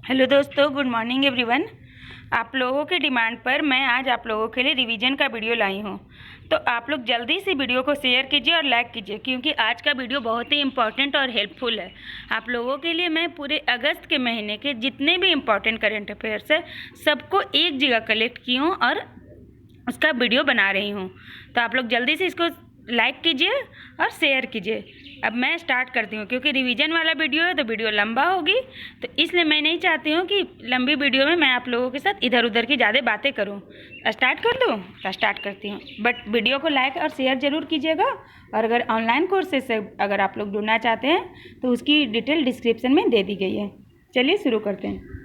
Hello दोस्तों, good morning everyone. आप लोगों के डिमांड पर मैं आज आप लोगों के लिए रिवीजन का वीडियो लाई हूँ। तो आप लोग जल्दी से वीडियो को शेयर कीजिए और लाइक कीजिए, क्योंकि आज का वीडियो बहुत ही इम्पॉर्टेंट और हेल्पफुल है। आप लोगों के लिए मैं पूरे अगस्त के महीने के जितने भी इम्पॉर्टेंट करंट अफेयर्स है सबको एक जगह कलेक्ट की हूँ और उसका वीडियो बना रही हूँ। तो आप लोग जल्दी से इसको लाइक कीजिए और शेयर कीजिए। अब मैं स्टार्ट करती हूँ, क्योंकि रिवीजन वाला वीडियो है तो वीडियो लंबा होगी, तो इसलिए मैं नहीं चाहती हूँ कि लंबी वीडियो में मैं आप लोगों के साथ इधर उधर की ज़्यादा बातें करूँ। स्टार्ट कर दूँ? तो स्टार्ट करती हूँ, बट वीडियो को लाइक और शेयर ज़रूर कीजिएगा। और अगर ऑनलाइन कोर्सेज से अगर आप लोग जुड़ना चाहते हैं तो उसकी डिटेल डिस्क्रिप्शन में दे दी गई है। चलिए शुरू करते हैं।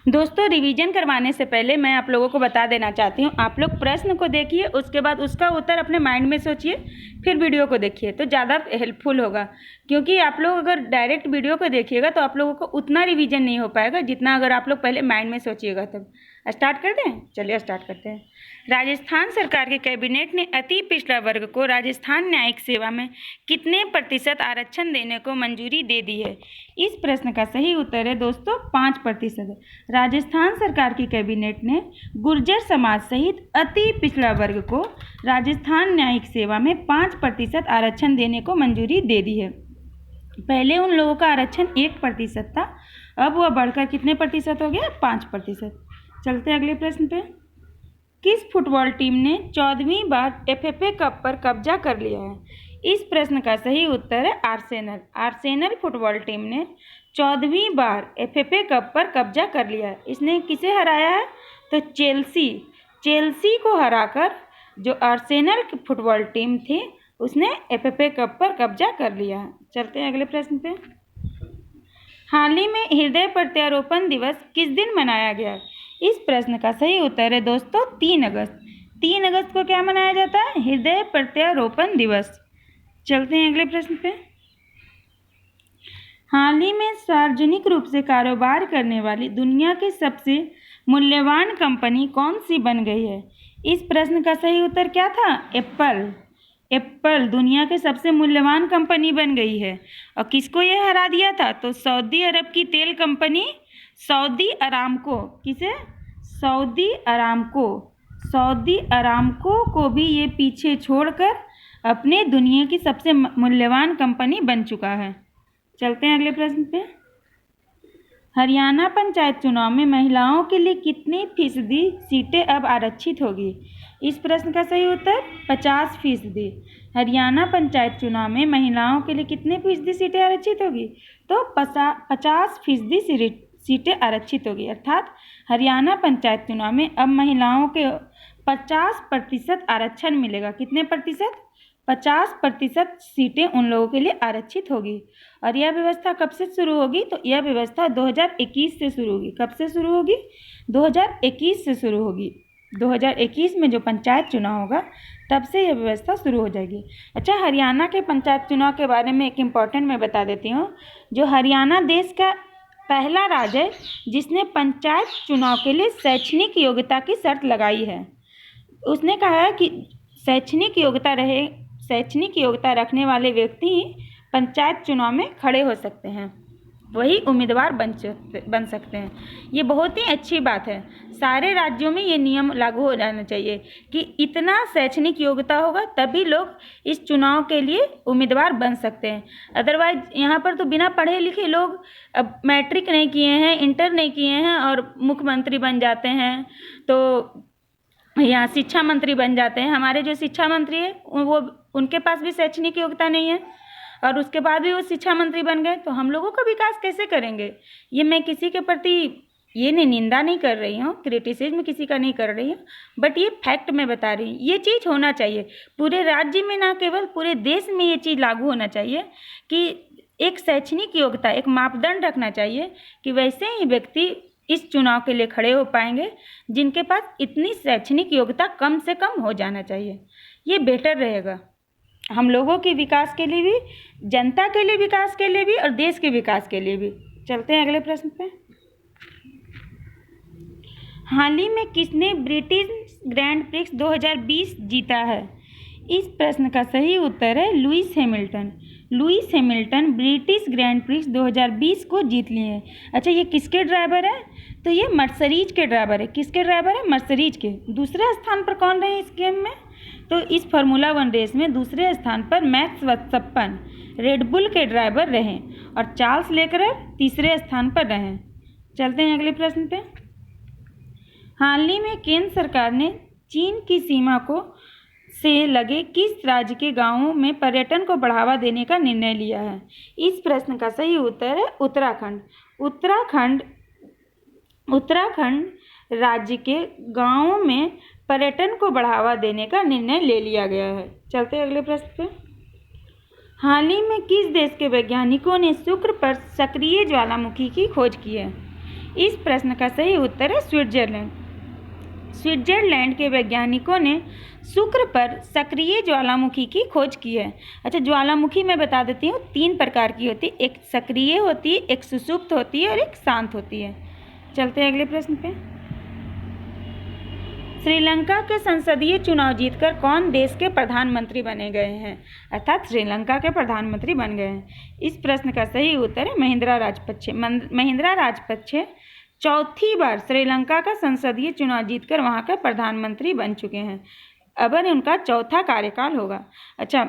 दोस्तों, रिवीजन करवाने से पहले मैं आप लोगों को बता देना चाहती हूँ, आप लोग प्रश्न को देखिए, उसके बाद उसका उत्तर अपने माइंड में सोचिए, फिर वीडियो को देखिए तो ज़्यादा हेल्पफुल होगा। क्योंकि आप लोग अगर डायरेक्ट वीडियो को देखिएगा तो आप लोगों को उतना रिवीजन नहीं हो पाएगा जितना अगर आप लोग पहले माइंड में सोचिएगा तब। स्टार्ट कर दें? चलिए स्टार्ट करते हैं। राजस्थान सरकार के कैबिनेट ने अति पिछड़ा वर्ग को राजस्थान न्यायिक सेवा में कितने प्रतिशत आरक्षण देने को मंजूरी दे दी है? इस प्रश्न का सही उत्तर है दोस्तों 5%। राजस्थान सरकार की कैबिनेट ने गुर्जर समाज सहित अति पिछड़ा वर्ग को राजस्थान न्यायिक सेवा में 5% आरक्षण देने को मंजूरी दे दी है। पहले उन लोगों का आरक्षण 1% था, अब वह बढ़कर कितने प्रतिशत हो गया? 5%। चलते हैं अगले प्रश्न पे। किस फुटबॉल टीम ने 14वीं बार एफएफए कप पर कब्जा कर लिया है? इस प्रश्न का सही उत्तर है आर्सेनल। आर्सेनल फुटबॉल टीम ने 14वीं बार एफएफए कप पर कब्जा कर लिया है। इसने किसे हराया है? तो चेल्सी को हराकर जो आर्सेनल की फुटबॉल टीम थी उसने एफएफए कप पर कब्जा कर लिया है। चलते हैं अगले प्रश्न पे। हाल ही में हृदय प्रत्यारोपण दिवस किस दिन मनाया गया? इस प्रश्न का सही उत्तर है दोस्तों 3 अगस्त। 3 अगस्त को क्या मनाया जाता है? हृदय प्रत्यारोपण दिवस। चलते हैं अगले प्रश्न पे। हाल ही में सार्वजनिक रूप से कारोबार करने वाली दुनिया की सबसे मूल्यवान कंपनी कौन सी बन गई है? इस प्रश्न का सही उत्तर क्या था? एप्पल दुनिया के सबसे मूल्यवान कंपनी बन गई है। और किसको यह हरा दिया था? तो सऊदी अरब की तेल कंपनी सऊदी अरामको। किसे? सऊदी अरामको को भी ये पीछे छोड़कर अपने दुनिया की सबसे मूल्यवान कंपनी बन चुका है। चलते हैं अगले प्रश्न पे। हरियाणा पंचायत चुनाव में महिलाओं के लिए कितनी फीसदी सीटें अब आरक्षित होगी? इस प्रश्न का सही उत्तर 50%। हरियाणा पंचायत चुनाव में महिलाओं के लिए कितने फीसदी सीटें आरक्षित होगी? तो 50% सीटें आरक्षित होगी। अर्थात हरियाणा पंचायत चुनाव में अब महिलाओं के 50% आरक्षण मिलेगा। कितने प्रतिशत? 50% सीटें उन लोगों के लिए आरक्षित होगी। और यह व्यवस्था कब से शुरू होगी? तो यह व्यवस्था 2021 से शुरू होगी। कब से शुरू होगी? 2021 से शुरू होगी। 2021 में जो पंचायत चुनाव होगा तब से यह व्यवस्था शुरू हो जाएगी। अच्छा, हरियाणा के पंचायत चुनाव के बारे में एक इम्पॉर्टेंट मैं बता देती हूँ। जो हरियाणा देश का पहला राज्य है जिसने पंचायत चुनाव के लिए शैक्षणिक योग्यता की शर्त लगाई है। उसने कहा है कि शैक्षणिक योग्यता रखने वाले व्यक्ति ही पंचायत चुनाव में खड़े हो सकते हैं, वही उम्मीदवार बन सकते हैं। ये बहुत ही अच्छी बात है। सारे राज्यों में ये नियम लागू हो जाना चाहिए कि इतना शैक्षणिक योग्यता होगा तभी लोग इस चुनाव के लिए उम्मीदवार बन सकते हैं। अदरवाइज यहाँ पर तो बिना पढ़े लिखे लोग अब मैट्रिक नहीं किए हैं, इंटर नहीं किए हैं और मुख्यमंत्री बन जाते हैं, तो यहाँ शिक्षा मंत्री बन जाते हैं। हमारे जो शिक्षा मंत्री है वो उनके पास भी शैक्षणिक योग्यता नहीं है और उसके बाद भी वो शिक्षा मंत्री बन गए, तो हम लोगों का विकास कैसे करेंगे? ये मैं किसी के प्रति ये निंदा नहीं कर रही हूँ, क्रिटिसिज्म किसी का नहीं कर रही हूँ, बट ये फैक्ट मैं बता रही हूँ। ये चीज़ होना चाहिए पूरे राज्य में, ना केवल पूरे देश में ये चीज़ लागू होना चाहिए कि एक शैक्षणिक योग्यता, एक मापदंड रखना चाहिए कि वैसे ही व्यक्ति इस चुनाव के लिए खड़े हो पाएंगे जिनके पास इतनी शैक्षणिक योग्यता कम से कम हो जाना चाहिए। ये बेटर रहेगा हम लोगों के विकास के लिए भी, जनता के लिए विकास के लिए भी और देश के विकास के लिए भी। चलते हैं अगले प्रश्न पे। हाल ही में किसने ब्रिटिश ग्रैंड प्रिक्स 2020 जीता है? इस प्रश्न का सही उत्तर है Lewis Hamilton. Lewis Hamilton British grand prix 2020 को जीत लिए हैं। अच्छा, ये किसके ड्राइवर है? तो ये मर्सरीज के ड्राइवर है। किसके ड्राइवर है? मर्सरीज के। दूसरे स्थान पर कौन रहे इस गेम में? तो इस फार्मूला 1 रेस में दूसरे स्थान पर मैक्स वर्स्टेपन रेडबुल के ड्राइवर रहे और चार्ल्स लेक्लर्क तीसरे स्थान पर रहे। चलते हैं अगले प्रश्न पे। हाल ही में केंद्र सरकार ने चीन की सीमा को से लगे किस राज्य के गांवों में पर्यटन को बढ़ावा देने का निर्णय लिया है? इस प्रश्न का सही उत्तर है उत्तराखंड। उत्तराखंड राज्य के गांवों में पर्यटन को बढ़ावा देने का निर्णय ले लिया गया है। चलते हैं अगले प्रश्न पे। हाल ही में किस देश के वैज्ञानिकों ने शुक्र पर सक्रिय ज्वालामुखी की खोज की है? इस प्रश्न का सही उत्तर है स्विट्जरलैंड। स्विट्जरलैंड के वैज्ञानिकों ने शुक्र पर सक्रिय ज्वालामुखी की खोज की है। अच्छा, ज्वालामुखी मैं बता देती हूँ 3 प्रकार की होती है, एक सक्रिय होती है, एक सुषुप्त होती है और एक शांत होती है। चलते हैं अगले प्रश्न पे। श्रीलंका के संसदीय चुनाव जीतकर कौन देश के प्रधानमंत्री बने गए हैं? अर्थात श्रीलंका के प्रधानमंत्री बन गए हैं। इस प्रश्न का सही उत्तर है महिंद्रा राजपक्षे। महिंद्रा राजपक्षे चौथी बार श्रीलंका का संसदीय चुनाव जीतकर वहां के प्रधानमंत्री बन चुके हैं। अब उनका चौथा कार्यकाल होगा। अच्छा,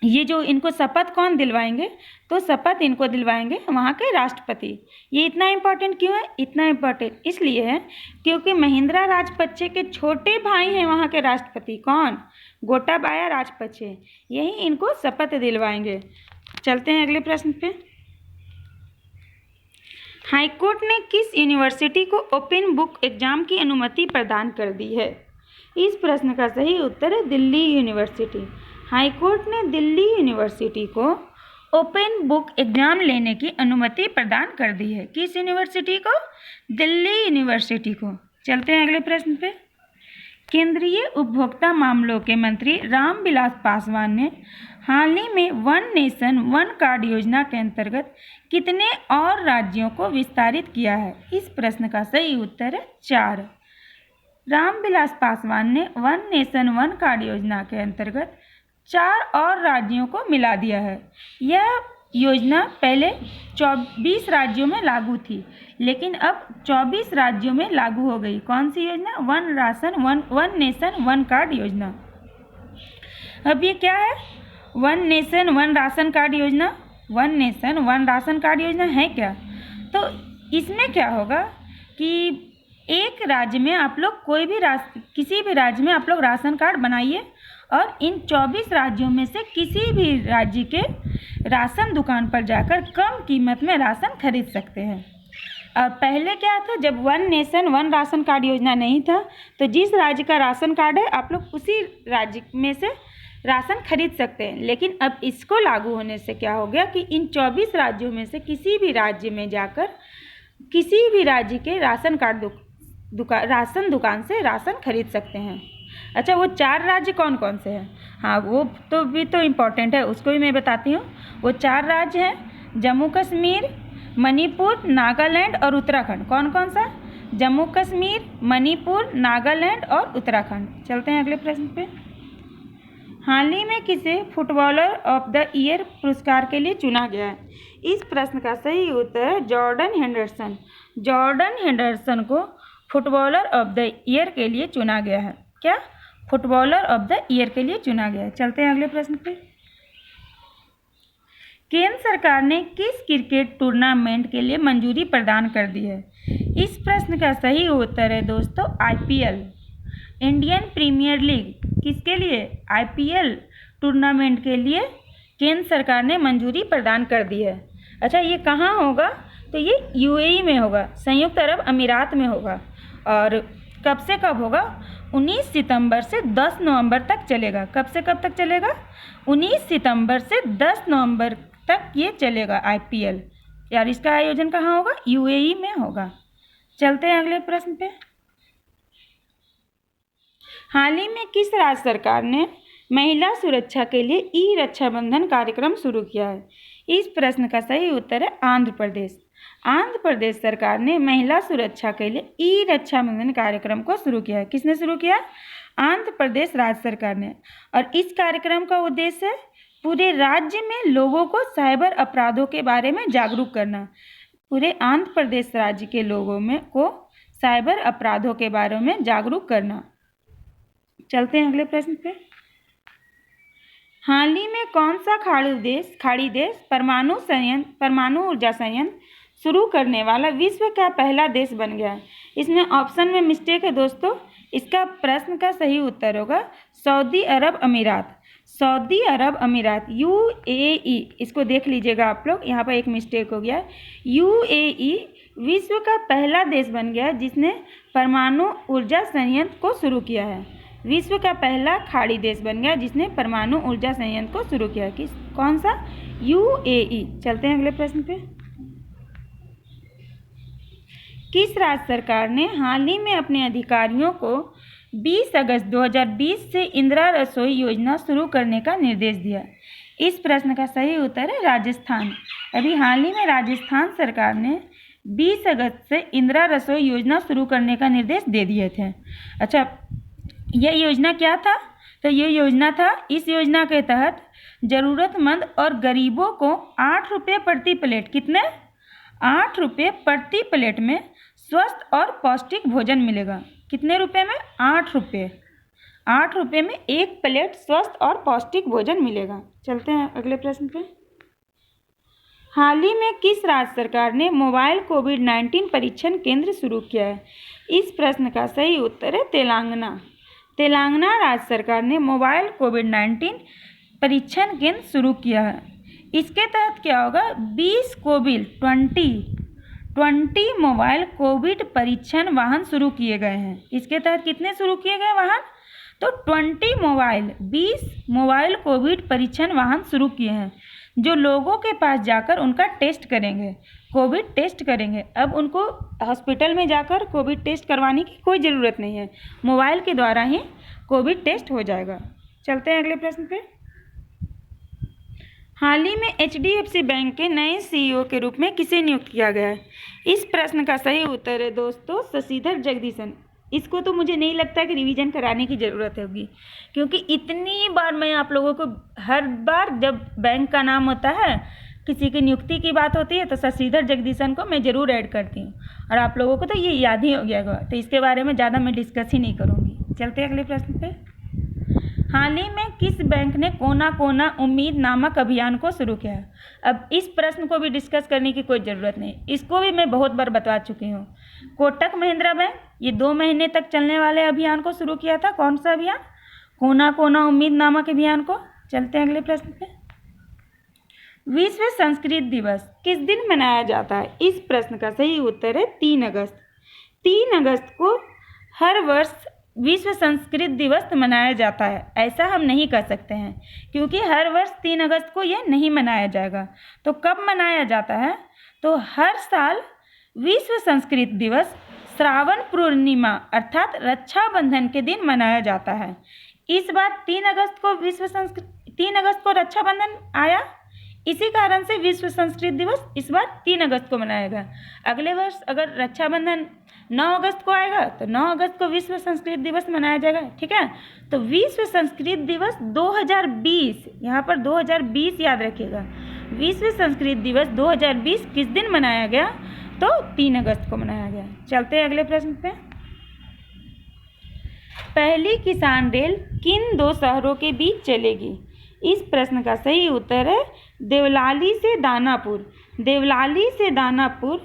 ये जो इनको शपथ कौन दिलवाएंगे? तो शपथ इनको दिलवाएंगे वहाँ के राष्ट्रपति। ये इतना इम्पोर्टेंट क्यों है? इतना इम्पोर्टेंट इसलिए है क्योंकि महिंद्रा राजपक्षे के छोटे भाई हैं वहाँ के राष्ट्रपति। कौन? गोटाबाया राजपक्षे। यही इनको शपथ दिलवाएंगे। चलते हैं अगले प्रश्न पे। हाईकोर्ट ने किस यूनिवर्सिटी को ओपन बुक एग्जाम की अनुमति प्रदान कर दी है? इस प्रश्न का सही उत्तर है दिल्ली यूनिवर्सिटी। हाईकोर्ट ने दिल्ली यूनिवर्सिटी को ओपन बुक एग्जाम लेने की अनुमति प्रदान कर दी है। किस यूनिवर्सिटी को? दिल्ली यूनिवर्सिटी को। चलते हैं अगले प्रश्न पे। केंद्रीय उपभोक्ता मामलों के मंत्री रामविलास पासवान ने हाल ही में वन नेशन वन कार्ड योजना के अंतर्गत कितने और राज्यों को विस्तारित किया है? इस प्रश्न का सही उत्तर है 4। रामविलास पासवान ने वन नेशन वन कार्ड योजना के अंतर्गत 4 और राज्यों को मिला दिया है। यह योजना पहले 24 राज्यों में लागू थी, लेकिन अब 24 राज्यों में लागू हो गई। कौन सी योजना? वन नेशन वन कार्ड योजना। अब ये क्या है? One nation one ration card योजना। One nation one ration card योजना है क्या? तो इसमें क्या होगा कि एक राज्य में आप लोग किसी भी राज्य में आप लोग राशन कार्ड बनाइए और इन 24 राज्यों में से किसी भी राज्य के राशन दुकान पर जाकर कम कीमत में राशन खरीद सकते हैं। और पहले क्या था, जब one nation one ration card योजना नहीं था तो जिस राज्य का राशन कार्ड है आप लोग उसी राज्य में से राशन खरीद सकते हैं। लेकिन अब इसको लागू होने से क्या हो गया कि इन 24 राज्यों में से किसी भी राज्य में जाकर किसी भी राज्य के राशन कार्ड राशन दुकान से राशन खरीद सकते हैं। अच्छा, वो 4 राज्य कौन कौन से हैं? हाँ, वो तो भी तो इम्पोर्टेंट है, उसको भी मैं बताती हूँ। वो 4 राज्य हैं जम्मू कश्मीर, मणिपुर, नागालैंड और उत्तराखंड। कौन कौन सा? जम्मू कश्मीर, मणिपुर, नागालैंड और उत्तराखंड। चलते हैं अगले प्रश्न पे। हाल ही में किसे फुटबॉलर ऑफ द ईयर पुरस्कार के लिए चुना गया है? इस प्रश्न का सही उत्तर है जॉर्डन हेंडरसन। जॉर्डन हेंडरसन को फुटबॉलर ऑफ द ईयर के लिए चुना गया है। क्या? फुटबॉलर ऑफ द ईयर के लिए चुना गया है। चलते हैं अगले प्रश्न पे। केंद्र सरकार ने किस क्रिकेट टूर्नामेंट के लिए मंजूरी प्रदान कर दी है? इस प्रश्न का सही उत्तर है दोस्तों IPL, इंडियन प्रीमियर लीग। किसके लिए? IPL टूर्नामेंट के लिए केंद्र सरकार ने मंजूरी प्रदान कर दी है। अच्छा, ये कहाँ होगा? तो ये UAE में होगा, संयुक्त अरब अमीरात में होगा। और कब से कब होगा? 19 सितंबर से 10 नवंबर तक चलेगा। कब से कब तक चलेगा? 19 सितंबर से 10 नवंबर तक ये चलेगा IPL। यार, इसका आयोजन कहाँ होगा? UAE में होगा। चलते हैं अगले प्रश्न पे। हाल ही में किस राज्य सरकार ने महिला सुरक्षा के लिए ई-रक्षाबंधन कार्यक्रम शुरू किया है? इस प्रश्न का सही उत्तर है आंध्र प्रदेश। आंध्र प्रदेश सरकार ने महिला सुरक्षा के लिए ई-रक्षाबंधन कार्यक्रम को शुरू किया है। किसने शुरू किया? आंध्र प्रदेश राज्य सरकार ने। और इस कार्यक्रम का उद्देश्य है पूरे राज्य में लोगों को साइबर अपराधों के बारे में जागरूक करना। पूरे आंध्र प्रदेश राज्य के लोगों में को साइबर अपराधों के बारे में जागरूक करना। चलते हैं अगले प्रश्न पे। हाल ही में कौन सा खाड़ी देश परमाणु ऊर्जा संयंत्र शुरू करने वाला विश्व का पहला देश बन गया है? इसमें ऑप्शन में मिस्टेक है दोस्तों। इसका प्रश्न का सही उत्तर होगा सऊदी अरब अमीरात। सऊदी अरब अमीरात UAE, इसको देख लीजिएगा आप लोग, यहाँ पर एक मिस्टेक हो गया। UAE विश्व का पहला देश बन गया जिसने परमाणु ऊर्जा संयंत्र को शुरू किया है। विश्व का पहला खाड़ी देश बन गया जिसने परमाणु ऊर्जा संयंत्र को शुरू किया। कौन सा? UAE। चलते हैं अगले प्रश्न पे। किस राज्य सरकार ने हाल ही में अपने अधिकारियों को 20 अगस्त 2020 से इंदिरा रसोई योजना शुरू करने का निर्देश दिया? इस प्रश्न का सही उत्तर है राजस्थान। अभी हाल ही में राजस्थान सरकार ने 20 अगस्त से इंदिरा रसोई योजना शुरू करने का निर्देश दे दिए थे। अच्छा, यह योजना क्या था? तो ये योजना था, इस योजना के तहत ज़रूरतमंद और गरीबों को 8 रुपये प्रति प्लेट, कितने? 8 रुपये प्रति प्लेट में स्वस्थ और पौष्टिक भोजन मिलेगा। कितने रुपए में? 8 रुपये। 8 रुपये में एक प्लेट स्वस्थ और पौष्टिक भोजन मिलेगा। चलते हैं अगले प्रश्न पे। हाल ही में किस राज्य सरकार ने मोबाइल कोविड-19 परीक्षण केंद्र शुरू किया है? इस प्रश्न का सही उत्तर है तेलंगाना। तेलंगाना राज्य सरकार ने मोबाइल कोविड-19 परीक्षण केंद्र शुरू किया है। इसके तहत क्या होगा? 20 मोबाइल कोविड परीक्षण वाहन शुरू किए गए हैं। इसके तहत कितने शुरू किए गए वाहन? तो 20 मोबाइल कोविड परीक्षण वाहन शुरू किए हैं जो लोगों के पास जाकर उनका टेस्ट करेंगे, कोविड टेस्ट करेंगे। अब उनको हॉस्पिटल में जाकर कोविड टेस्ट करवाने की कोई ज़रूरत नहीं है, मोबाइल के द्वारा ही कोविड टेस्ट हो जाएगा। चलते हैं अगले प्रश्न पे। हाल ही में HDFC बैंक के नए CEO के रूप में किसे नियुक्त किया गया है? इस प्रश्न का सही उत्तर है दोस्तों शशिधर जगदीशन। इसको तो मुझे नहीं लगता कि रिवीजन कराने की ज़रूरत होगी, क्योंकि इतनी बार मैं आप लोगों को, हर बार जब बैंक का नाम होता है, किसी की नियुक्ति की बात होती है, तो शशिधर जगदीशन को मैं ज़रूर ऐड करती हूँ और आप लोगों को तो ये याद ही हो गया होगा, तो इसके बारे में ज़्यादा मैं डिस्कस ही नहीं करूँगी। चलते हैं अगले प्रश्न पे। हाल ही में किस बैंक ने कोना कोना उम्मीद नामक अभियान को शुरू किया है? अब इस प्रश्न को भी डिस्कस करने की कोई ज़रूरत नहीं, इसको भी मैं बहुत बार बता चुकी हूँ। कोटक महिंद्रा बैंक ये 2 महीने तक चलने वाले अभियान को शुरू किया था। कौन सा अभियान? कोना कोना उम्मीद नामक अभियान को। चलते हैं अगले प्रश्न पे। विश्व संस्कृत दिवस किस दिन मनाया जाता है? इस प्रश्न का सही उत्तर है 3 अगस्त। 3 अगस्त को हर वर्ष विश्व संस्कृत दिवस मनाया जाता है। ऐसा हम नहीं कर सकते हैं क्योंकि हर वर्ष 3 अगस्त को यह नहीं मनाया जाएगा। तो कब मनाया जाता है? तो हर साल विश्व संस्कृत दिवस श्रावण पूर्णिमा अर्थात रक्षाबंधन के दिन मनाया जाता है। इस बार 3 अगस्त को रक्षाबंधन आया, इसी कारण से विश्व संस्कृत दिवस इस बार 3 अगस्त को मनाएगा। अगले वर्ष अगर रक्षाबंधन 9 अगस्त को आएगा तो 9 अगस्त को विश्व संस्कृत दिवस मनाया जाएगा। ठीक है, तो विश्व संस्कृत दिवस 2020, यहाँ पर 2020 याद रखिएगा। विश्व संस्कृत दिवस 2020 किस दिन मनाया गया? तो 3 अगस्त को मनाया गया। चलते हैं अगले प्रश्न पे। पहली किसान रेल किन 2 शहरों के बीच चलेगी? इस प्रश्न का सही उत्तर है देवलाली से दानापुर। देवलाली से दानापुर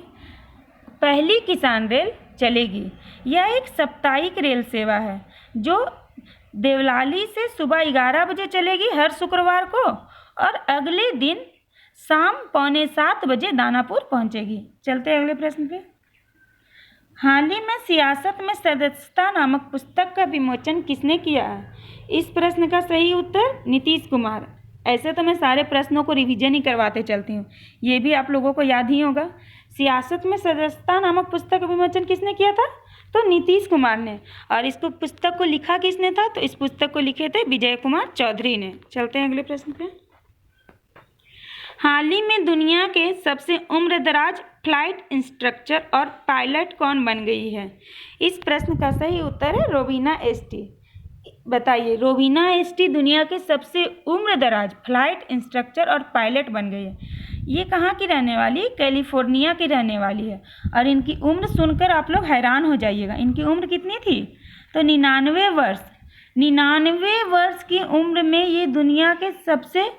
पहली किसान रेल चलेगी। यह एक साप्ताहिक रेल सेवा है जो देवलाली से सुबह 11 बजे चलेगी हर शुक्रवार को और अगले दिन शाम 6:45 बजे दानापुर पहुंचेगी। चलते हैं अगले प्रश्न पे। हाल ही में सियासत में सदस्यता नामक पुस्तक का विमोचन किसने किया है? इस प्रश्न का सही उत्तर नीतीश कुमार। ऐसे तो मैं सारे प्रश्नों को रिवीजन ही करवाते चलती हूँ, ये भी आप लोगों को याद ही होगा। सियासत में सदस्यता नामक पुस्तक का विमोचन किसने किया था? तो नीतीश कुमार ने। और इसको पुस्तक को लिखा किसने था? तो इस पुस्तक को लिखे थे विजय कुमार चौधरी ने। चलते हैं अगले प्रश्न पे। हाल ही में दुनिया के सबसे उम्रदराज फ्लाइट इंस्ट्रक्टर और पायलट कौन बन गई है? इस प्रश्न का सही उत्तर है रोबिना एसटी। बताइए, रोवीना एसटी दुनिया के सबसे उम्रदराज फ्लाइट इंस्ट्रक्टर और पायलट बन गई है। ये कहाँ की रहने वाली है? कैलिफोर्निया की रहने वाली है। और इनकी उम्र सुनकर आप लोग हैरान हो जाइएगा। इनकी उम्र कितनी थी? तो 99 वर्ष। 99 वर्ष की उम्र में ये दुनिया के सबसे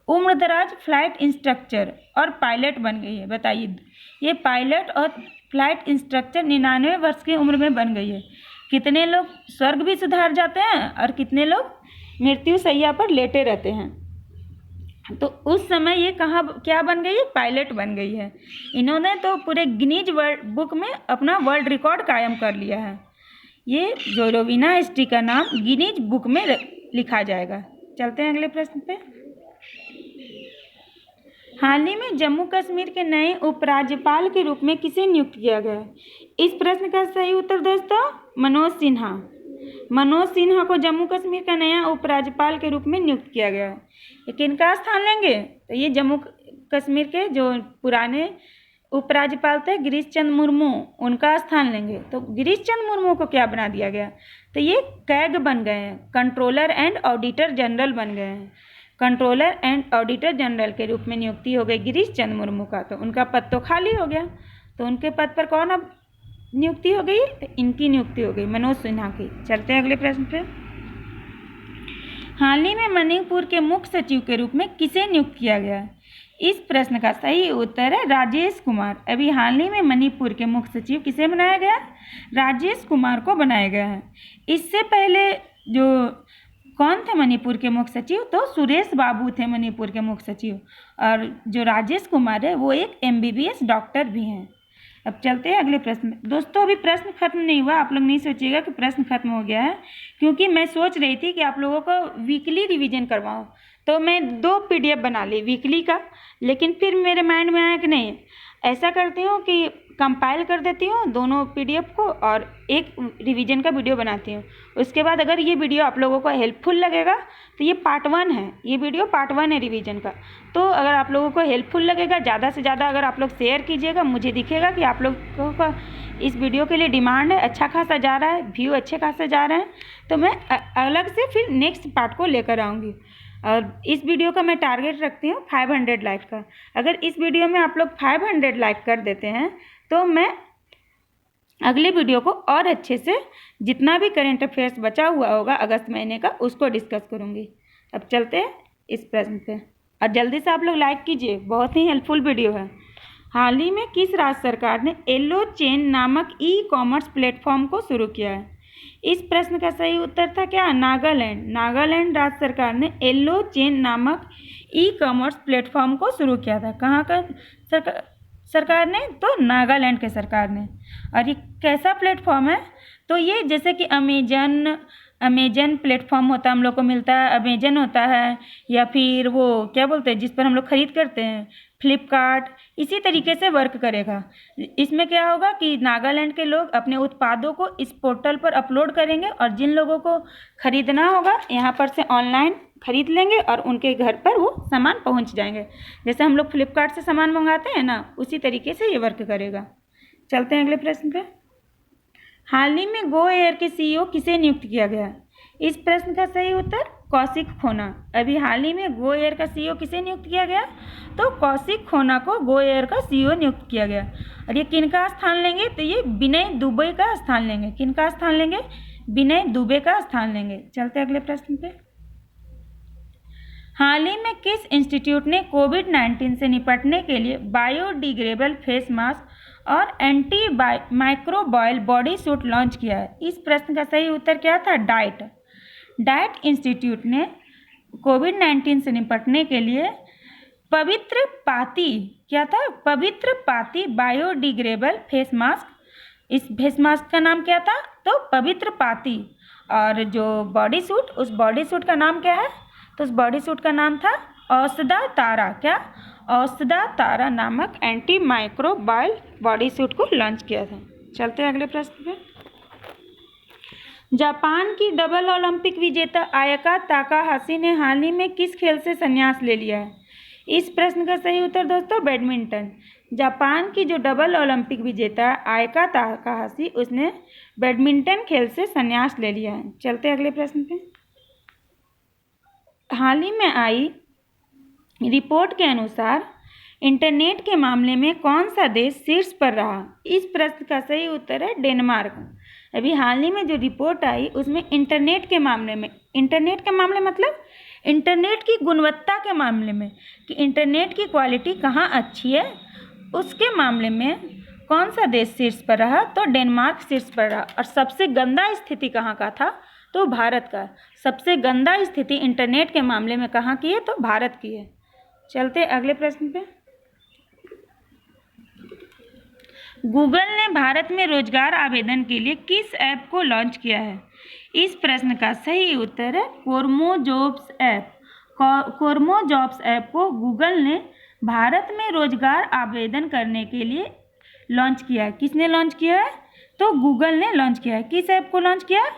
उम्रदराज फ्लाइट इंस्ट्रक्टर और पायलट बन गई है। बताइए, ये पायलट और फ्लाइट इंस्ट्रक्टर 99 वर्ष की उम्र में बन गई है। कितने लोग स्वर्ग भी सुधार जाते हैं और कितने लोग मृत्यु शैया पर लेटे रहते हैं। तो उस समय ये कहाँ क्या बन गई है? पायलट बन गई है। इन्होंने तो पूरे गिनीज वर्ल्ड बुक में अपना वर्ल्ड रिकॉर्ड कायम कर लिया है। ये जो रोवीना एसटी का नाम गिनीज बुक में लिखा जाएगा। चलते हैं अगले प्रश्न पे। हाल ही में जम्मू कश्मीर के नए उपराज्यपाल के रूप में किसे नियुक्त किया गया है? इस प्रश्न का सही उत्तर दोस्तों मनोज सिन्हा। मनोज सिन्हा को जम्मू कश्मीर का नया उपराज्यपाल के रूप में नियुक्त किया गया है। ये किनका स्थान लेंगे? तो ये जम्मू कश्मीर के जो पुराने उपराज्यपाल थे गिरीश चंद्र मुर्मू, उनका स्थान लेंगे। तो गिरीश चंद्र मुर्मू को क्या बना दिया गया? तो ये कैग बन गए हैं, कंट्रोलर एंड ऑडिटर जनरल बन गए हैं। कंट्रोलर एंड ऑडिटर जनरल के रूप में नियुक्ति हो गई गिरीश चंद्र मुर्मू का। तो उनका पद तो खाली हो गया, तो उनके पद पर कौन अब नियुक्ति हो गई? तो इनकी नियुक्ति हो गई मनोज सिन्हा की। चलते हैं अगले प्रश्न पे। हाल ही में मणिपुर के मुख्य सचिव के रूप में किसे नियुक्त किया गया है? इस प्रश्न का सही उत्तर है राजेश कुमार। अभी हाल ही में मणिपुर के मुख्य सचिव किसे बनाया गया? राजेश कुमार को बनाया गया है। इससे पहले जो कौन थे मणिपुर के मुख्य सचिव? तो सुरेश बाबू थे मणिपुर के मुख्य सचिव। और जो राजेश कुमार है वो एक MBBS डॉक्टर भी हैं। अब चलते हैं अगले प्रश्न में। दोस्तों अभी प्रश्न खत्म नहीं हुआ, आप लोग नहीं सोचिएगा कि प्रश्न खत्म हो गया है, क्योंकि मैं सोच रही थी कि आप लोगों को वीकली रिवीजन करवाऊँ। तो मैं 2 PDF बना ली वीकली का, लेकिन फिर मेरे माइंड में आया कि नहीं, ऐसा करती हूँ कि कंपाइल कर देती हूँ दोनों PDF को और एक रिवीजन का वीडियो बनाती हूँ। उसके बाद अगर ये वीडियो आप लोगों को हेल्पफुल लगेगा तो ये पार्ट 1 है, ये वीडियो पार्ट 1 है रिवीजन का। तो अगर आप लोगों को हेल्पफुल लगेगा, ज़्यादा से ज़्यादा अगर आप लोग शेयर कीजिएगा, मुझे दिखेगा कि आप लोगों का इस वीडियो के लिए डिमांड है, अच्छा खासा जा रहा है, व्यू अच्छे खासे जा रहे हैं, तो मैं अलग से फिर नेक्स्ट पार्ट को लेकर आऊँगी। और इस वीडियो का मैं टारगेट रखती हूँ 500 लाइक का। अगर इस वीडियो में आप लोग 500 लाइक कर देते हैं तो मैं अगले वीडियो को और अच्छे से जितना भी करंट अफेयर्स बचा हुआ होगा अगस्त महीने का उसको डिस्कस करूँगी। अब चलते हैं इस प्रश्न पे, और जल्दी से आप लोग लाइक कीजिए, बहुत ही हेल्पफुल वीडियो है। हाल ही में किस राज्य सरकार ने येलो चेन नामक ई-कॉमर्स प्लेटफॉर्म को शुरू किया है? इस प्रश्न का सही उत्तर था क्या? नागालैंड। नागालैंड राज्य सरकार ने येलो चेन नामक ई-कॉमर्स प्लेटफॉर्म को शुरू किया था। कहाँ का सरकार ने? तो नागालैंड के सरकार ने। और ये कैसा प्लेटफॉर्म है? तो ये जैसे कि अमेजन प्लेटफॉर्म होता है, हम लोग को मिलता है, अमेजन होता है, या फिर वो क्या बोलते हैं जिस पर हम लोग खरीद करते हैं, फ्लिपकार्ट, इसी तरीके से वर्क करेगा। इसमें क्या होगा कि नागालैंड के लोग अपने उत्पादों को इस पोर्टल पर अपलोड करेंगे और जिन लोगों को खरीदना होगा यहाँ पर से ऑनलाइन खरीद लेंगे और उनके घर पर वो सामान पहुँच जाएंगे। जैसे हम लोग फ्लिपकार्ट से सामान मंगाते हैं ना, उसी तरीके से ये वर्क करेगा। चलते हैं अगले प्रश्न पे। हाल ही में गो एयर के CEO किसे नियुक्त किया गया? इस प्रश्न का सही उत्तर कौशिक खोना। अभी हाल ही में गो एयर का CEO किसे नियुक्त किया गया? तो कौशिक खोना को गो एयर का CEO नियुक्त किया गया। और ये किनका स्थान लेंगे? तो ये विनय दुबे का स्थान लेंगे। किनका स्थान लेंगे? विनय दुबे का स्थान लेंगे। चलते अगले प्रश्न पे। हाल ही में किस इंस्टीट्यूट ने कोविड-19 से निपटने के लिए बायोडिग्रेडेबल फेस मास्क और anti microbial body suit launch किया है? इस प्रश्न का सही उत्तर क्या था? डाइट इंस्टीट्यूट ने कोविड-19 से निपटने के लिए पवित्र पाती, क्या था? पवित्र पाती बायोडिग्रेडेबल फेस मास्क, इस फेस मास्क का नाम क्या था? तो पवित्र पाती। और जो बॉडी सूट, उस बॉडी सूट का नाम क्या है? तो उस बॉडी सूट का नाम था औषधा तारा। क्या? औषधा तारा नामक एंटी माइक्रोबायल बॉडी सूट को लॉन्च किया था। चलते हैं अगले प्रश्न पे। जापान की डबल ओलंपिक विजेता आयका ताकाहाशी ने हाल ही में किस खेल से संन्यास ले लिया है? इस प्रश्न का सही उत्तर दोस्तों बैडमिंटन। जापान की जो डबल ओलंपिक विजेता आयका ताकाहाशी, उसने बैडमिंटन खेल से संन्यास ले लिया है। चलते हैं अगले प्रश्न पे। हाल ही में आई रिपोर्ट के अनुसार इंटरनेट के मामले में कौन सा देश शीर्ष पर रहा? इस प्रश्न का सही उत्तर है डेनमार्क। अभी हाल ही में जो रिपोर्ट आई उसमें इंटरनेट के मामले मतलब इंटरनेट की गुणवत्ता के मामले में कि इंटरनेट की क्वालिटी कहाँ अच्छी है, उसके मामले में कौन सा देश शीर्ष पर रहा? तो डेनमार्क शीर्ष पर रहा। और सबसे गंदा स्थिति कहाँ का था? तो भारत का। सबसे गंदा स्थिति इंटरनेट के मामले में कहाँ की है? तो भारत की है। चलते अगले प्रश्न पे। गूगल ने भारत में रोजगार आवेदन के लिए किस ऐप को लॉन्च किया है? इस प्रश्न का सही उत्तर है कोरमो जॉब्स ऐप। कोरमो जॉब्स ऐप को गूगल ने भारत में रोजगार आवेदन करने के लिए लॉन्च किया है। किसने लॉन्च किया है? तो गूगल ने लॉन्च किया है। किस ऐप को लॉन्च किया है?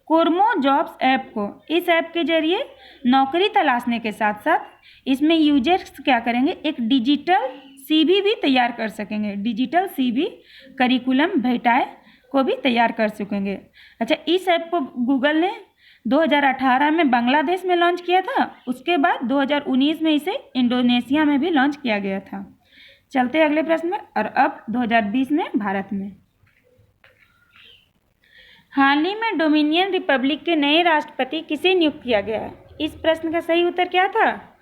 कोरमो जॉब्स ऐप को। इस ऐप के जरिए नौकरी तलाशने के साथ साथ इसमें यूजर्स क्या करेंगे? एक डिजिटल CV भी तैयार कर सकेंगे। डिजिटल CV करिकुलम भेटाए को भी तैयार कर सकेंगे। अच्छा, इस ऐप को गूगल ने 2018 में बांग्लादेश में लॉन्च किया था। उसके बाद 2019 में इसे इंडोनेशिया में भी लॉन्च किया गया था। चलते अगले प्रश्न में। और अब 2020 में भारत में हाल ही में डोमिनियन रिपब्लिक के नए राष्ट्रपति किसे नियुक्त किया गया है? इस प्रश्न का सही उत्तर क्या था?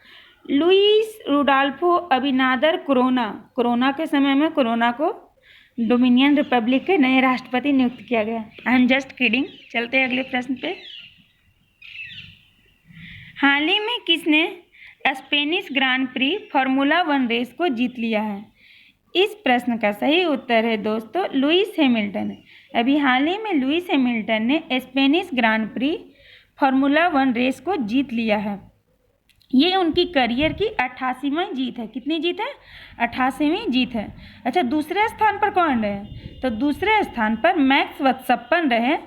Luis Rodolfo Abinader Corona. Corona के समय में कोरोना को डोमिनियन रिपब्लिक के नए राष्ट्रपति नियुक्त किया गया। I am just kidding. चलते अगले प्रश्न पे। हाल ही में किसने Spanish Grand Prix Formula 1 race को जीत लिया है? इस प्रश्न का सही उत्तर है दोस्तों लुइस हैमिल्टन। अभी हाल ही में लुइस हैमिल्टन ने Spanish Grand Prix Formula 1 race को जीत लिया है। ये उनकी करियर की 88वीं जीत है। कितनी जीत है? 88वीं जीत है। अच्छा, दूसरे स्थान पर कौन रहे? तो दूसरे स्थान पर मैक्स वर्स्टेपन रहे।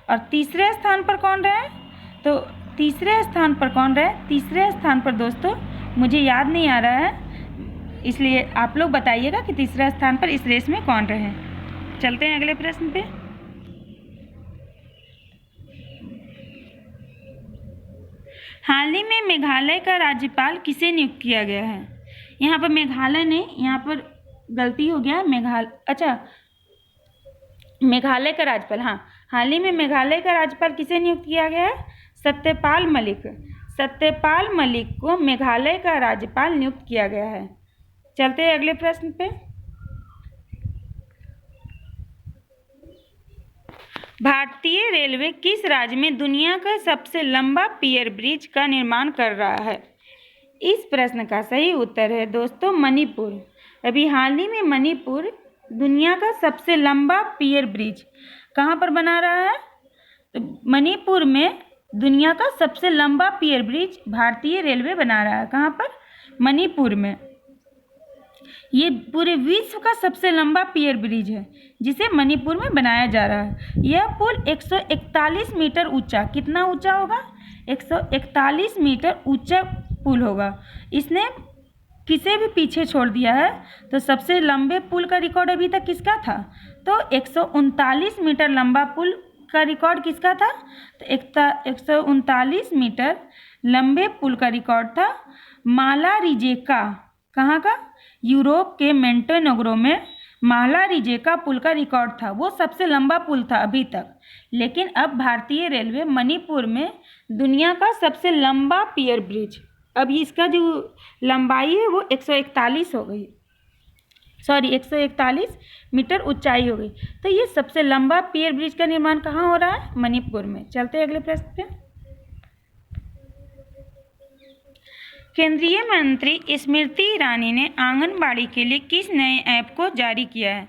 और तीसरे स्थान पर कौन रहे? तो तीसरे स्थान पर कौन रहे? तीसरे स्थान पर दोस्तों मुझे याद नहीं आ रहा है, इसलिए आप लोग बताइएगा कि तीसरे स्थान पर इस रेस में कौन रहे। चलते हैं अगले प्रश्न पे। हाल ही में मेघालय का राज्यपाल किसे नियुक्त किया गया है? यहाँ पर मेघालय ने, यहाँ पर गलती हो गया, मेघालय का राज्यपाल, हाँ, हाल ही में मेघालय का राज्यपाल किसे नियुक्त किया गया है? सत्यपाल मलिक। सत्यपाल मलिक को मेघालय का राज्यपाल नियुक्त किया गया है। चलते हैं अगले प्रश्न पे। भारतीय रेलवे किस राज्य में दुनिया का सबसे लंबा पियर ब्रिज का निर्माण कर रहा है? इस प्रश्न का सही उत्तर है दोस्तों मणिपुर। अभी हाल ही में मणिपुर दुनिया का सबसे लंबा पियर ब्रिज कहाँ पर बना रहा है? तो मणिपुर में दुनिया का सबसे लंबा पियर ब्रिज भारतीय रेलवे बना रहा है। कहाँ पर? मणिपुर में। ये पूरे विश्व का सबसे लंबा पियर ब्रिज है जिसे मणिपुर में बनाया जा रहा है। यह पुल 141 मीटर ऊंचा, कितना ऊंचा होगा? 141 मीटर ऊंचा पुल होगा। इसने किसे भी पीछे छोड़ दिया है। तो सबसे लंबे पुल का रिकॉर्ड अभी तक किसका था? तो 139 मीटर लंबा पुल का रिकॉर्ड किसका था? तो 139 मीटर लंबे पुल का रिकॉर्ड था माला रिजेका। कहाँ का? यूरोप के मोंटेनेग्रो में माला रिजेका पुल का रिकॉर्ड था। वो सबसे लंबा पुल था अभी तक। लेकिन अब भारतीय रेलवे मणिपुर में दुनिया का सबसे लंबा पियर ब्रिज, अब इसका जो लंबाई है वो 141 हो गई, 141 मीटर ऊंचाई हो गई। तो ये सबसे लंबा पियर ब्रिज का निर्माण कहाँ हो रहा है? मणिपुर में। चलते हैं अगले प्रश्न पे। केंद्रीय मंत्री स्मृति ईरानी ने आंगनबाड़ी के लिए किस नए ऐप को जारी किया है?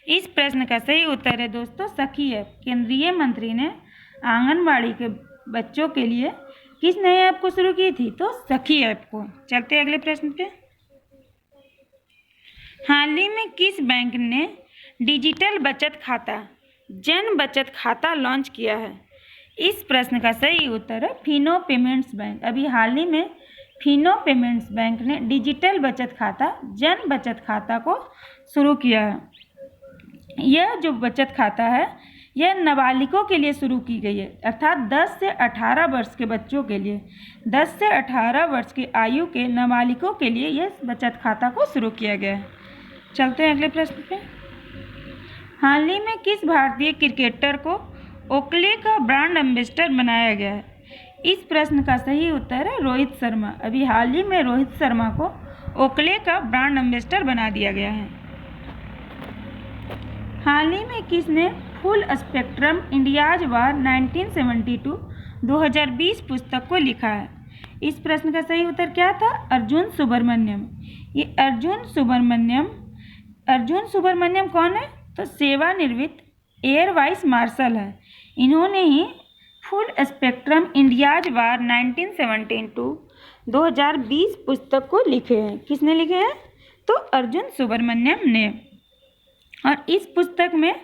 इस प्रश्न का सही उत्तर है दोस्तों सखी ऐप। केंद्रीय मंत्री ने आंगनबाड़ी के बच्चों के लिए किस नए ऐप को शुरू की थी? तो सखी ऐप को। चलते हैं अगले प्रश्न पे। हाल ही में किस बैंक ने डिजिटल बचत खाता जन बचत खाता लॉन्च किया है? इस प्रश्न का सही उत्तर है फिनो पेमेंट्स बैंक। अभी हाल ही में फिनो पेमेंट्स बैंक ने डिजिटल बचत खाता जन बचत खाता को शुरू किया है। यह जो बचत खाता है यह नाबालिगों के लिए शुरू की गई है, अर्थात 10 से 18 वर्ष के बच्चों के लिए, 10 से 18 वर्ष की आयु के नाबालिगों के लिए यह बचत खाता को शुरू किया गया है। चलते हैं अगले प्रश्न पे। हाल ही में किस भारतीय क्रिकेटर को ओकले का ब्रांड एम्बेसडर बनाया गया है? इस प्रश्न का सही उत्तर है रोहित शर्मा। अभी हाल ही में रोहित शर्मा को ओकले का ब्रांड एम्बेसडर बना दिया गया है। हाल ही में किसने फुल स्पेक्ट्रम इंडियाज वार 1972-2020 पुस्तक को लिखा है? इस प्रश्न का सही उत्तर क्या था? अर्जुन सुब्रमण्यम। ये अर्जुन सुब्रमण्यम कौन है? तो सेवानिवृत्त एयर वाइस मार्शल है। इन्होंने ही फुल स्पेक्ट्रम इंडियाज वार 1972-2020 पुस्तक को लिखे हैं। किसने लिखे हैं? तो अर्जुन सुब्रमण्यम ने। और इस पुस्तक में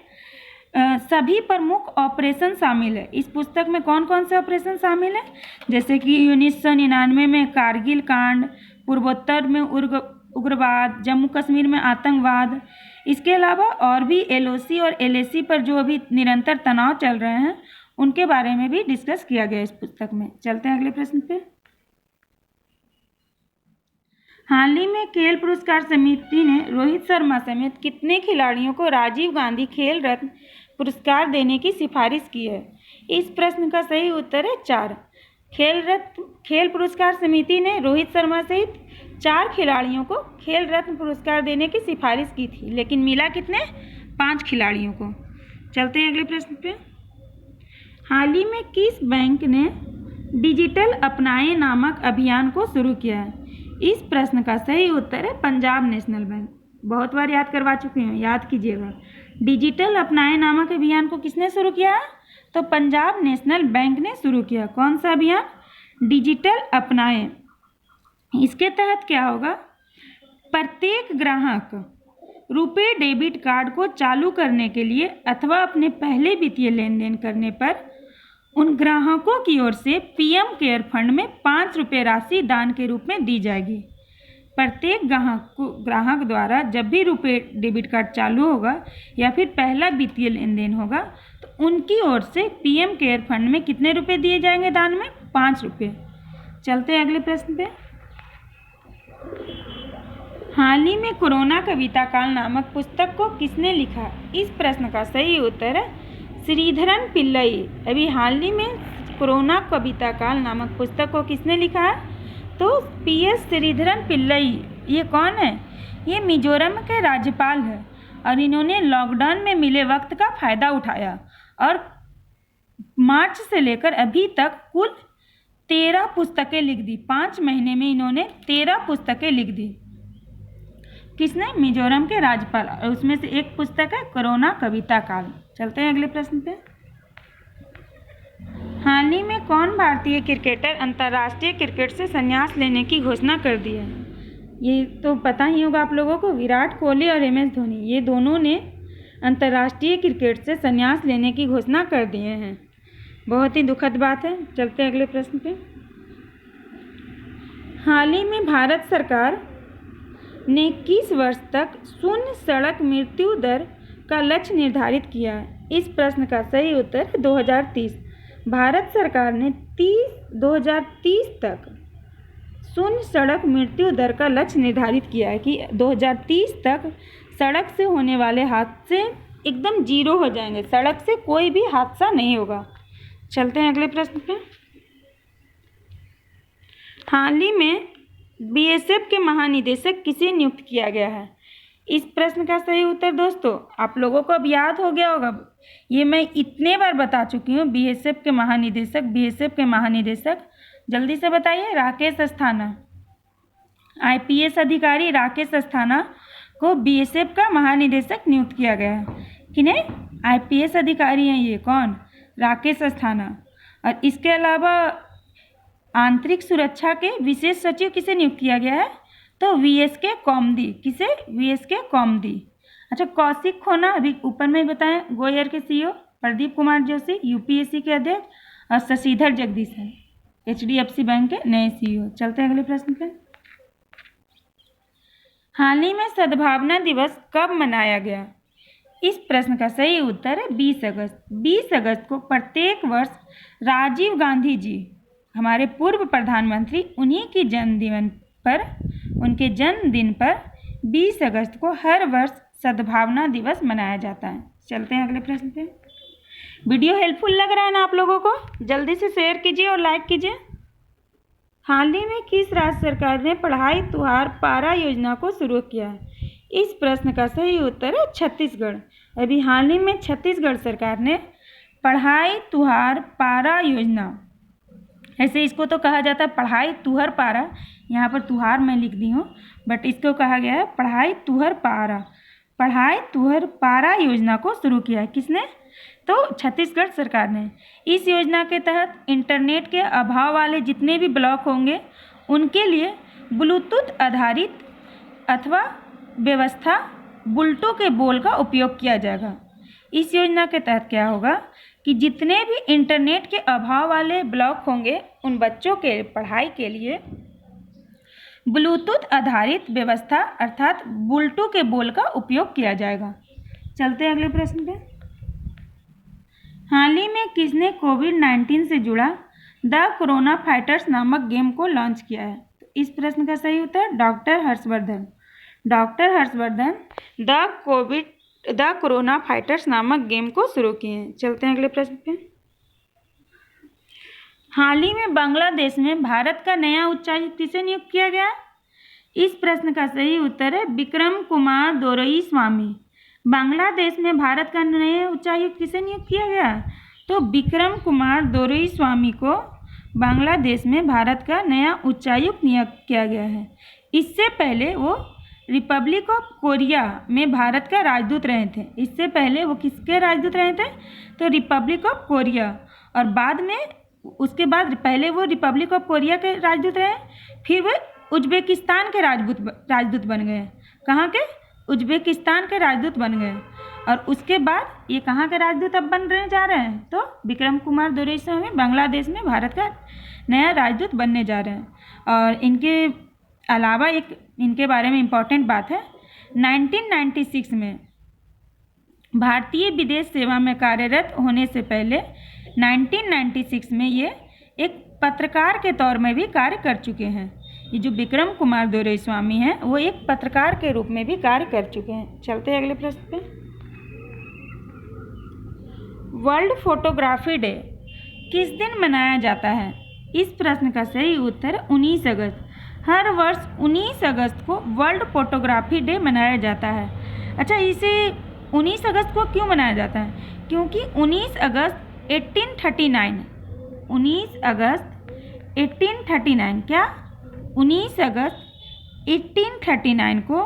सभी प्रमुख ऑपरेशन शामिल है। इस पुस्तक में कौन कौन से ऑपरेशन शामिल है? जैसे कि 1999 में कारगिल कांड, पूर्वोत्तर में उग्रवाद, जम्मू कश्मीर में आतंकवाद, इसके अलावा और भी LOC और LAC पर जो अभी निरंतर तनाव चल रहे हैं उनके बारे में भी डिस्कस किया गया इस पुस्तक में। चलते हैं अगले प्रश्न पे। हाल ही में खेल पुरस्कार समिति ने रोहित शर्मा समेत कितने खिलाड़ियों को राजीव गांधी खेल रत्न पुरस्कार देने की सिफारिश की है? इस प्रश्न का सही उत्तर है 4। खेल पुरस्कार समिति ने रोहित शर्मा सहित 4 खिलाड़ियों को खेल रत्न पुरस्कार देने की सिफारिश की थी, लेकिन मिला कितने? 5 खिलाड़ियों को। चलते हैं अगले प्रश्न पे। हाल ही में किस बैंक ने डिजिटल अपनाए नामक अभियान को शुरू किया है? इस प्रश्न का सही उत्तर है पंजाब नेशनल बैंक। बहुत बार याद करवा चुकी हूँ, याद कीजिएगा। डिजिटल अपनाए नामक अभियान को किसने शुरू किया? तो पंजाब नेशनल बैंक ने शुरू किया। कौन सा अभियान? डिजिटल अपनाए। इसके तहत क्या होगा? प्रत्येक ग्राहक रुपे डेबिट कार्ड को चालू करने के लिए अथवा अपने पहले वित्तीय लेन देन करने पर उन ग्राहकों की ओर से PM केयर फंड में 5 रुपये राशि दान के रूप में दी जाएगी। प्रत्येक ग्राहक द्वारा जब भी रुपे डेबिट कार्ड चालू होगा या फिर पहला वित्तीय लेन देन होगा तो उनकी ओर से PM केयर फंड में कितने रुपए दिए जाएंगे दान में? 5 रुपये। चलते हैं अगले प्रश्न पे। हाल ही में कोरोना कविता काल नामक पुस्तक को किसने लिखा? इस प्रश्न का सही उत्तर है श्रीधरन पिल्लई। अभी हाल ही में कोरोना कविता काल नामक पुस्तक को किसने लिखा है? तो PS श्रीधरन पिल्लई। ये कौन है? ये मिजोरम के राज्यपाल है और इन्होंने लॉकडाउन में मिले वक्त का फ़ायदा उठाया और मार्च से लेकर अभी तक कुल 13 पुस्तकें लिख दी। 5 महीने में इन्होंने 13 पुस्तकें लिख दी। किसने? मिजोरम के राज्यपाल। और उसमें से एक पुस्तक है कोरोना कविता काल। चलते हैं अगले प्रश्न पे। हाल ही में कौन भारतीय क्रिकेटर अंतर्राष्ट्रीय क्रिकेट से संन्यास लेने की घोषणा कर दी है? ये तो पता ही होगा आप लोगों को। विराट कोहली और MS धोनी, ये दोनों ने अंतर्राष्ट्रीय क्रिकेट से संन्यास लेने की घोषणा कर दिए हैं। बहुत ही दुखद बात है। चलते हैं अगले प्रश्न पे। हाल ही में भारत सरकार ने किस वर्ष तक शून्य सड़क मृत्यु दर का लक्ष्य निर्धारित किया है? इस प्रश्न का सही उत्तर है 2030। भारत सरकार ने 2030 तक शून्य सड़क मृत्यु दर का लक्ष्य निर्धारित किया है कि 2030 तक सड़क से होने वाले हादसे एकदम 0 हो जाएंगे। सड़क से कोई भी हादसा नहीं होगा। चलते हैं अगले प्रश्न पे। हाल ही में BSF के महानिदेशक किसे नियुक्त किया गया है? इस प्रश्न का सही उत्तर दोस्तों आप लोगों को अब याद हो गया होगा। ये मैं इतने बार बता चुकी हूँ। BSF के महानिदेशक जल्दी से बताइए। राकेश अस्थाना। IPS अधिकारी राकेश अस्थाना को BSF का महानिदेशक नियुक्त किया गया है। किन्हें? IPS अधिकारी हैं ये। कौन? राकेश अस्थाना। और इसके अलावा आंतरिक सुरक्षा के विशेष सचिव किसे नियुक्त किया गया है? तो VSK कौमदी। किसे? VSK कौमदी। अच्छा, कौशिक खोना अभी ऊपर में ही बताएं। गोयर के CEO प्रदीप कुमार जोशी UPSC के अध्यक्ष और शशिधर जगदीश हैं HDFC बैंक के नए CEO। चलते हैं अगले प्रश्न पे। हाल ही में सद्भावना दिवस कब मनाया गया? इस प्रश्न का सही उत्तर है 20 अगस्त। 20 अगस्त को प्रत्येक वर्ष राजीव गांधी जी, हमारे पूर्व प्रधानमंत्री, उनके जन्मदिन पर 20 अगस्त को हर वर्ष सद्भावना दिवस मनाया जाता है। चलते हैं अगले प्रश्न पे। वीडियो हेल्पफुल लग रहा है ना आप लोगों को? जल्दी से शेयर कीजिए और लाइक कीजिए। हाल ही में किस राज्य सरकार ने पढ़ाई तुहार पारा योजना को शुरू किया है? इस प्रश्न का सही उत्तर है छत्तीसगढ़। अभी हाल ही में छत्तीसगढ़ सरकार ने पढ़ाई तुहार पारा योजना, ऐसे इसको तो कहा जाता है पढ़ाई तुहर पारा, यहाँ पर तुहार मैं लिख दी हूँ, बट इसको कहा गया है पढ़ाई तुहर पारा। पढ़ाई तुहर पारा योजना को शुरू किया है किसने? तो छत्तीसगढ़ सरकार ने। इस योजना के तहत इंटरनेट के अभाव वाले जितने भी ब्लॉक होंगे उनके लिए ब्लूटूथ आधारित अथवा व्यवस्था बुल्टो के बोल का उपयोग किया जाएगा। इस योजना के तहत क्या होगा कि जितने भी इंटरनेट के अभाव वाले ब्लॉक होंगे उन बच्चों के पढ़ाई के लिए ब्लूटूथ आधारित व्यवस्था अर्थात बुल्टो के बोल का उपयोग किया जाएगा। चलते हैं अगले प्रश्न पे। हाल ही में किसने कोविड-19 से जुड़ा द कोरोना फाइटर्स नामक गेम को लॉन्च किया है? तो इस प्रश्न का सही उत्तर doctor Harshvardhan. Doctor Harshvardhan the corona fighters नामक गेम को शुरू किए हैं। चलते हैं अगले प्रश्न पे। हाल ही में बांग्लादेश में भारत का नया उच्चायुक्त किसे नियुक्त किया गया? इस प्रश्न का सही उत्तर है विक्रम कुमार दोरईस्वामी। बांग्लादेश में भारत का नया उच्चायुक्त किसे नियुक्त किया गया? तो विक्रम कुमार दोरईस्वामी को बांग्लादेश में भारत का नया उच्चायुक्त नियुक्त किया गया है। इससे पहले वो रिपब्लिक ऑफ कोरिया में भारत का राजदूत रहे थे। इससे पहले वो किसके राजदूत रहे थे? तो रिपब्लिक ऑफ कोरिया। और बाद में उसके बाद पहले वो रिपब्लिक ऑफ कोरिया के राजदूत रहे, फिर वो उज्बेकिस्तान के राजदूत बन गए। कहाँ के? उज्बेकिस्तान के राजदूत बन गए। और उसके बाद ये कहाँ के राजदूत अब बनने जा रहे हैं? तो विक्रम कुमार दोरईस्वामी बांग्लादेश में भारत का नया राजदूत बनने जा रहे हैं। और इनके अलावा एक इनके बारे में इम्पॉर्टेंट बात है, 1996 में भारतीय विदेश सेवा में कार्यरत होने से पहले 1996 में ये एक पत्रकार के तौर में भी कार्य कर चुके हैं। ये जो विक्रम कुमार दोरईस्वामी हैं वो एक पत्रकार के रूप में भी कार्य कर चुके हैं। चलते हैं अगले प्रश्न पे। वर्ल्ड फोटोग्राफी डे किस दिन मनाया जाता है? इस प्रश्न का सही उत्तर है 19 अगस्त। हर वर्ष 19 अगस्त को वर्ल्ड फोटोग्राफी डे मनाया जाता है। अच्छा, इसे 19 अगस्त को क्यों मनाया जाता है? क्योंकि 19 अगस्त 1839 क्या 19 अगस्त 1839 को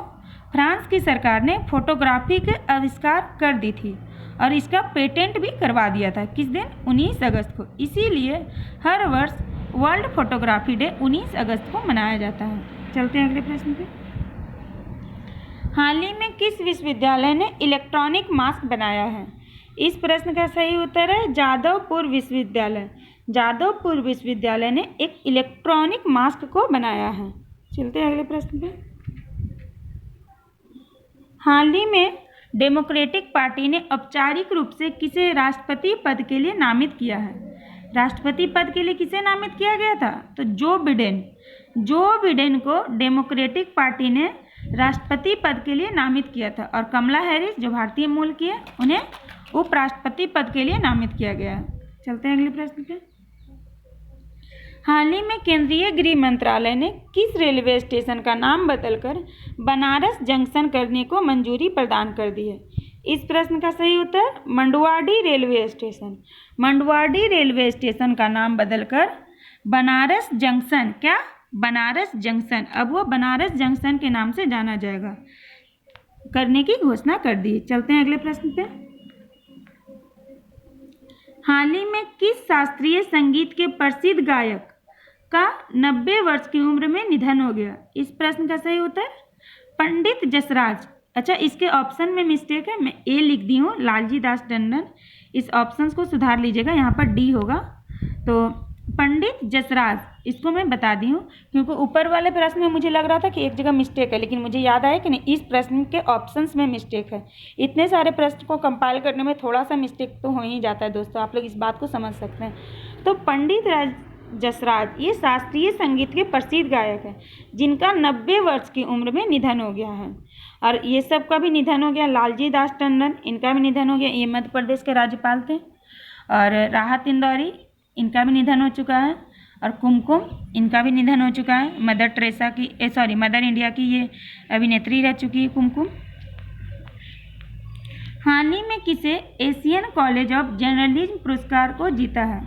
फ्रांस की सरकार ने फोटोग्राफी के आविष्कार कर दी थी और इसका पेटेंट भी करवा दिया था। किस दिन? 19 अगस्त को। इसीलिए हर वर्ष वर्ल्ड फोटोग्राफी डे 19 अगस्त को मनाया जाता है। चलते हैं अगले प्रश्न पे। हाल ही में किस विश्वविद्यालय ने इलेक्ट्रॉनिक मास्क बनाया है? इस प्रश्न का सही उत्तर है जादवपुर विश्वविद्यालय। जादवपुर विश्वविद्यालय ने एक इलेक्ट्रॉनिक मास्क को बनाया है। चलते हैं अगले प्रश्न पे। हाल ही में डेमोक्रेटिक पार्टी ने औपचारिक रूप से किसे राष्ट्रपति पद के लिए नामित किया है? राष्ट्रपति पद के लिए किसे नामित किया गया था? तो जो बिडेन को डेमोक्रेटिक पार्टी ने राष्ट्रपति पद के लिए नामित किया था और कमला हैरिस जो भारतीय मूल की है उन्हें उपराष्ट्रपति पद के लिए नामित किया गया है। चलते हैं अगले प्रश्न पे। हाल ही में केंद्रीय गृह मंत्रालय ने किस रेलवे स्टेशन का नाम बदलकर बनारस जंक्शन करने को मंजूरी प्रदान कर दी है? इस प्रश्न का सही उत्तर Manduadih railway station. Manduadih railway station का नाम बदलकर बनारस जंक्शन, क्या बनारस जंक्शन, अब वो बनारस जंक्शन के नाम से जाना जाएगा, करने की घोषणा कर दी। चलते हैं अगले प्रश्न पे। हाल ही में किस शास्त्रीय संगीत के प्रसिद्ध गायक का 90 वर्ष की उम्र में निधन हो गया? इस प्रश्न का सही उत्तर पंडित जसराज। अच्छा, इसके ऑप्शन में मिस्टेक है, मैं ए लिख दी हूँ, लालजी दास टंडन। इस ऑप्शंस को सुधार लीजिएगा, यहाँ पर डी होगा। तो पंडित जसराज इसको मैं बता दी हूँ, क्योंकि ऊपर वाले प्रश्न में मुझे लग रहा था कि एक जगह मिस्टेक है, लेकिन मुझे याद आया कि नहीं, इस प्रश्न के ऑप्शंस में मिस्टेक है। इतने सारे प्रश्न को कंपाइल करने में थोड़ा सा मिस्टेक तो हो ही जाता है दोस्तों, आप लोग इस बात को समझ सकते हैं। तो पंडित जसराज ये शास्त्रीय संगीत के प्रसिद्ध गायक हैं, जिनका 90 वर्ष की उम्र में निधन हो गया है। और ये सब का भी निधन हो गया। लालजी दास टंडन, इनका भी निधन हो गया, ये मध्य प्रदेश के राज्यपाल थे। और राहत इंदौरी, इनका भी निधन हो चुका है। और कुमकुम, इनका भी निधन हो चुका है। मदर इंडिया की ये अभिनेत्री रह चुकी है कुमकुम। हाल ही में किसे एशियन कॉलेज ऑफ जर्नलिज्म पुरस्कार को जीता है?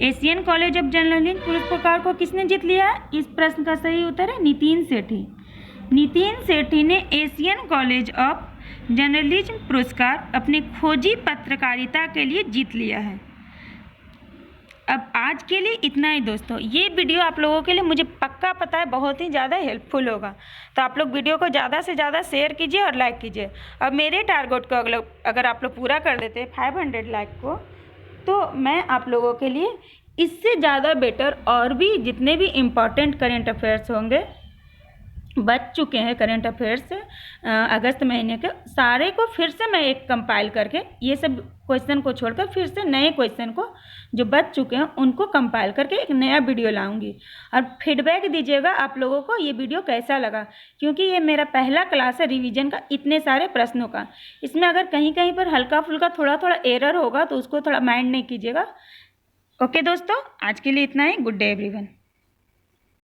एशियन कॉलेज ऑफ जर्नलिज्म पुरस्कार को किसने जीत लिया है? इस प्रश्न का सही उत्तर है नितिन सेठी। नितिन सेठी ने एशियन कॉलेज ऑफ जर्नलिज्म पुरस्कार अपनी खोजी पत्रकारिता के लिए जीत लिया है। अब आज के लिए इतना ही दोस्तों। ये वीडियो आप लोगों के लिए मुझे पक्का पता है बहुत ही ज़्यादा हेल्पफुल होगा, तो आप लोग वीडियो को ज़्यादा से ज़्यादा शेयर कीजिए और लाइक कीजिए। अब मेरे टारगेट को अगर आप लोग पूरा कर देते 500 लाइक को, तो मैं आप लोगों के लिए इससे ज़्यादा बेटर और भी जितने भी इम्पॉर्टेंट करेंट अफेयर्स होंगे, बच चुके हैं करेंट अफेयर्स अगस्त महीने के, सारे को फिर से मैं एक कंपाइल करके, ये सब क्वेश्चन को छोड़कर फिर से नए क्वेश्चन को जो बच चुके हैं उनको कंपाइल करके एक नया वीडियो लाऊंगी। और फीडबैक दीजिएगा आप लोगों को ये वीडियो कैसा लगा, क्योंकि ये मेरा पहला क्लास है रिवीजन का इतने सारे प्रश्नों का। इसमें अगर कहीं कहीं पर हल्का फुल्का थोड़ा थोड़ा एरर होगा तो उसको थोड़ा माइंड नहीं कीजिएगा। ओके दोस्तों, आज के लिए इतना ही। Good day everyone.